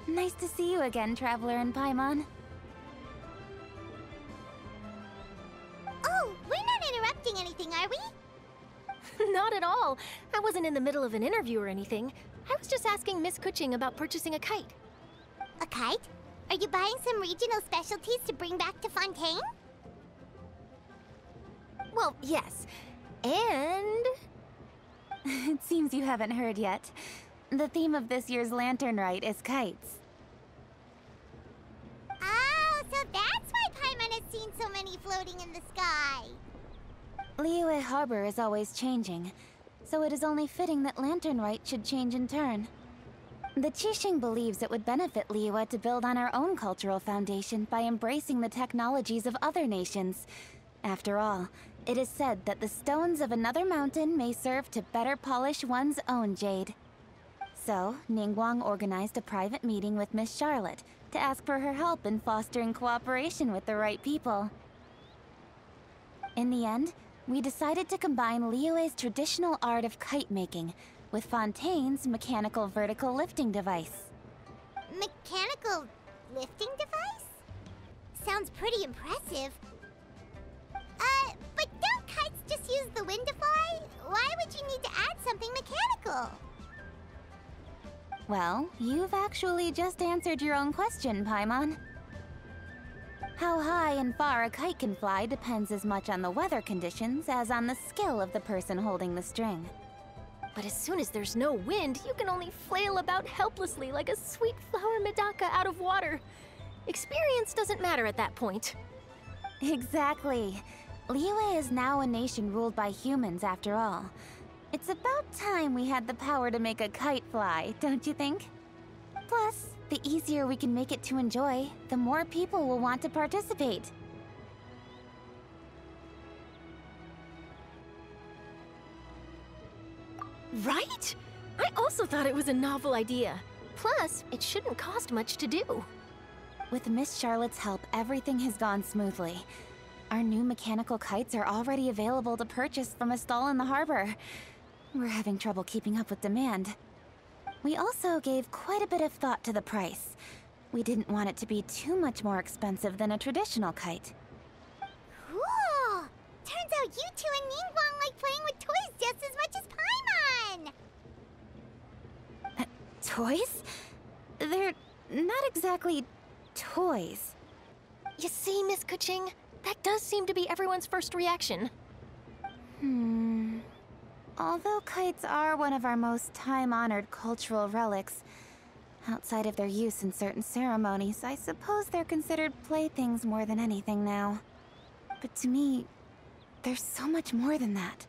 Nice to see you again, Traveler in Paimon. Oh, we're not interrupting anything, are we? Not at all. I wasn't in the middle of an interview or anything. I was just asking Miss Kuching about purchasing a kite. A kite? Are you buying some regional specialties to bring back to Fontaine? Well, yes. And... It seems you haven't heard yet. The theme of this year's Lantern Rite is kites. Oh, so that's why Paimon has seen so many floating in the sky. Liyue Harbor is always changing, so it is only fitting that Lantern Rite should change in turn. The Qixing believes it would benefit Liyue to build on our own cultural foundation by embracing the technologies of other nations. After all, it is said that the stones of another mountain may serve to better polish one's own jade. So, Ningguang organized a private meeting with Miss Charlotte to ask for her help in fostering cooperation with the right people. In the end, we decided to combine Liyue's traditional art of kite making with Fontaine's mechanical vertical lifting device. Mechanical lifting device? Sounds pretty impressive. But don't kites just use the wind to fly? Why would you need to add something mechanical? Well, you've actually just answered your own question, Paimon. How high and far a kite can fly depends as much on the weather conditions as on the skill of the person holding the string. But as soon as there's no wind, you can only flail about helplessly like a sweet flower medaka out of water. Experience doesn't matter at that point. Exactly. Liyue is now a nation ruled by humans, after all. It's about time we had the power to make a kite fly, don't you think? Plus, the easier we can make it to enjoy, the more people will want to participate. Right? I also thought it was a novel idea. Plus, it shouldn't cost much to do. With Miss Charlotte's help, everything has gone smoothly. Our new mechanical kites are already available to purchase from a stall in the harbor. We're having trouble keeping up with demand. We also gave quite a bit of thought to the price. We didn't want it to be too much more expensive than a traditional kite. Cool! Turns out you two and Ningguang like playing with toys just as much as Paimon! Toys? They're not exactly toys. You see, Miss Kuching? That does seem to be everyone's first reaction. Although kites are one of our most time-honored cultural relics, outside of their use in certain ceremonies, I suppose they're considered playthings more than anything now. But to me, there's so much more than that.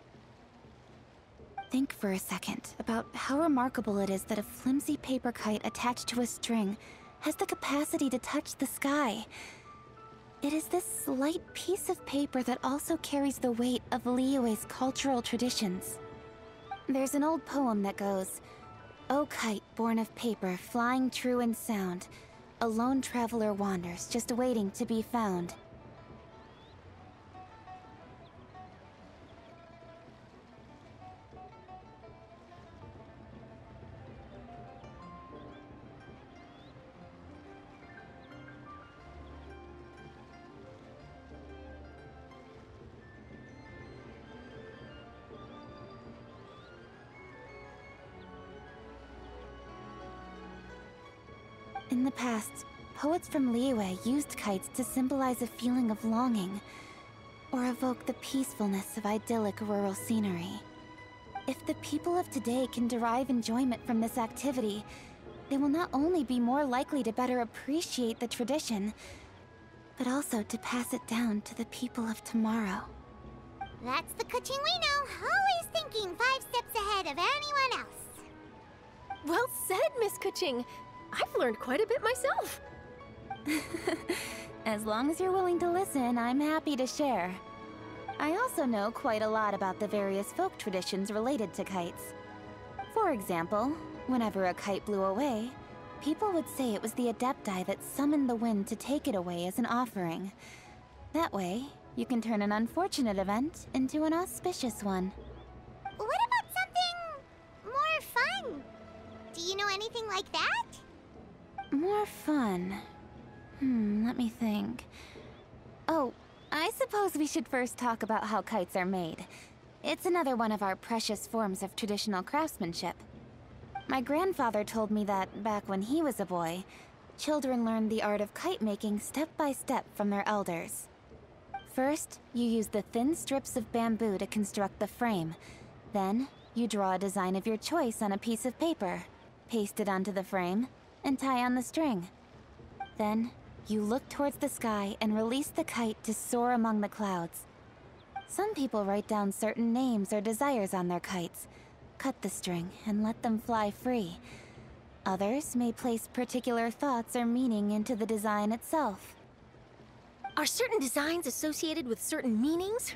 Think for a second about how remarkable it is that a flimsy paper kite attached to a string has the capacity to touch the sky. It is this slight piece of paper that also carries the weight of Liyue's cultural traditions. There's an old poem that goes, "O kite born of paper, flying true and sound, a lone traveler wanders, just waiting to be found." In the past, poets from Liyue used kites to symbolize a feeling of longing, or evoke the peacefulness of idyllic rural scenery. If the people of today can derive enjoyment from this activity, they will not only be more likely to better appreciate the tradition, but also to pass it down to the people of tomorrow. That's the Kuching we know, always thinking 5 steps ahead of anyone else. Well said, Miss Kuching. I've learned quite a bit myself. As long as you're willing to listen, I'm happy to share. I also know quite a lot about the various folk traditions related to kites. For example, whenever a kite blew away, people would say it was the Adepti that summoned the wind to take it away as an offering. That way, you can turn an unfortunate event into an auspicious one. What about something more fun? Do you know anything like that? More fun. Let me think. Oh, I suppose we should first talk about how kites are made. It's another one of our precious forms of traditional craftsmanship. My grandfather told me that, back when he was a boy, children learned the art of kite making step by step from their elders. First, you use the thin strips of bamboo to construct the frame. Then, you draw a design of your choice on a piece of paper, paste it onto the frame, and tie on the string. Then, you look towards the sky and release the kite to soar among the clouds. Some people write down certain names or desires on their kites, cut the string, and let them fly free. Others may place particular thoughts or meaning into the design itself. Are certain designs associated with certain meanings?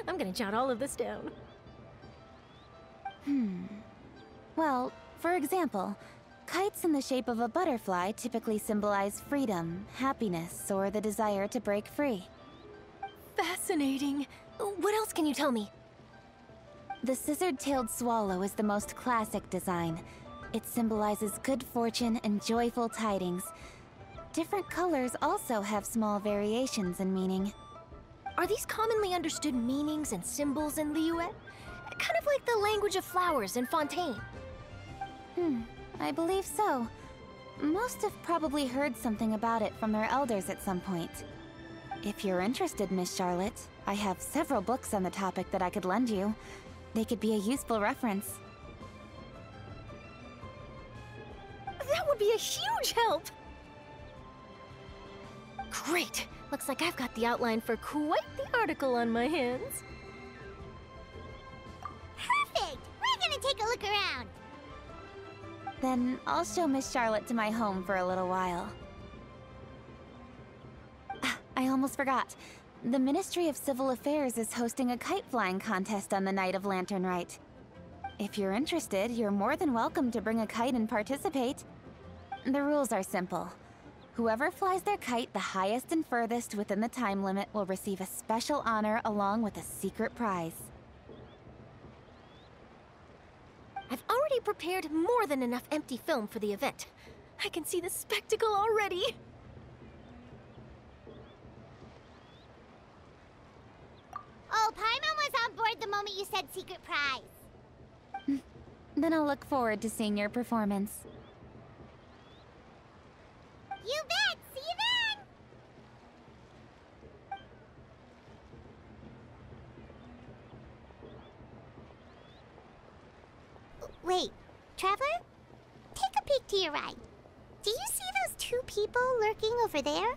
I'm gonna jot all of this down. Well, for example, kites in the shape of a butterfly typically symbolize freedom, happiness, or the desire to break free. Fascinating. What else can you tell me? The scissored-tailed swallow is the most classic design. It symbolizes good fortune and joyful tidings. Different colors also have small variations in meaning. Are these commonly understood meanings and symbols in Liyue? Kind of like the language of flowers in Fontaine. I believe so. Most have probably heard something about it from their elders at some point. If you're interested, Miss Charlotte, I have several books on the topic that I could lend you. They could be a useful reference. That would be a huge help! Great! Looks like I've got the outline for quite the article on my hands. Perfect! We're gonna take a look around. Then I'll show Miss Charlotte to my home for a little while. I almost forgot. The Ministry of Civil Affairs is hosting a kite flying contest on the night of Lantern Rite. If you're interested, you're more than welcome to bring a kite and participate. The rules are simple. Whoever flies their kite the highest and furthest within the time limit will receive a special honor along with a secret prize. I've already prepared more than enough empty film for the event. I can see the spectacle already. Oh, Paimon was on board the moment you said secret prize. Then I'll look forward to seeing your performance. You bet! See you then! Wait, Traveler? Take a peek to your right. Do you see those two people lurking over there?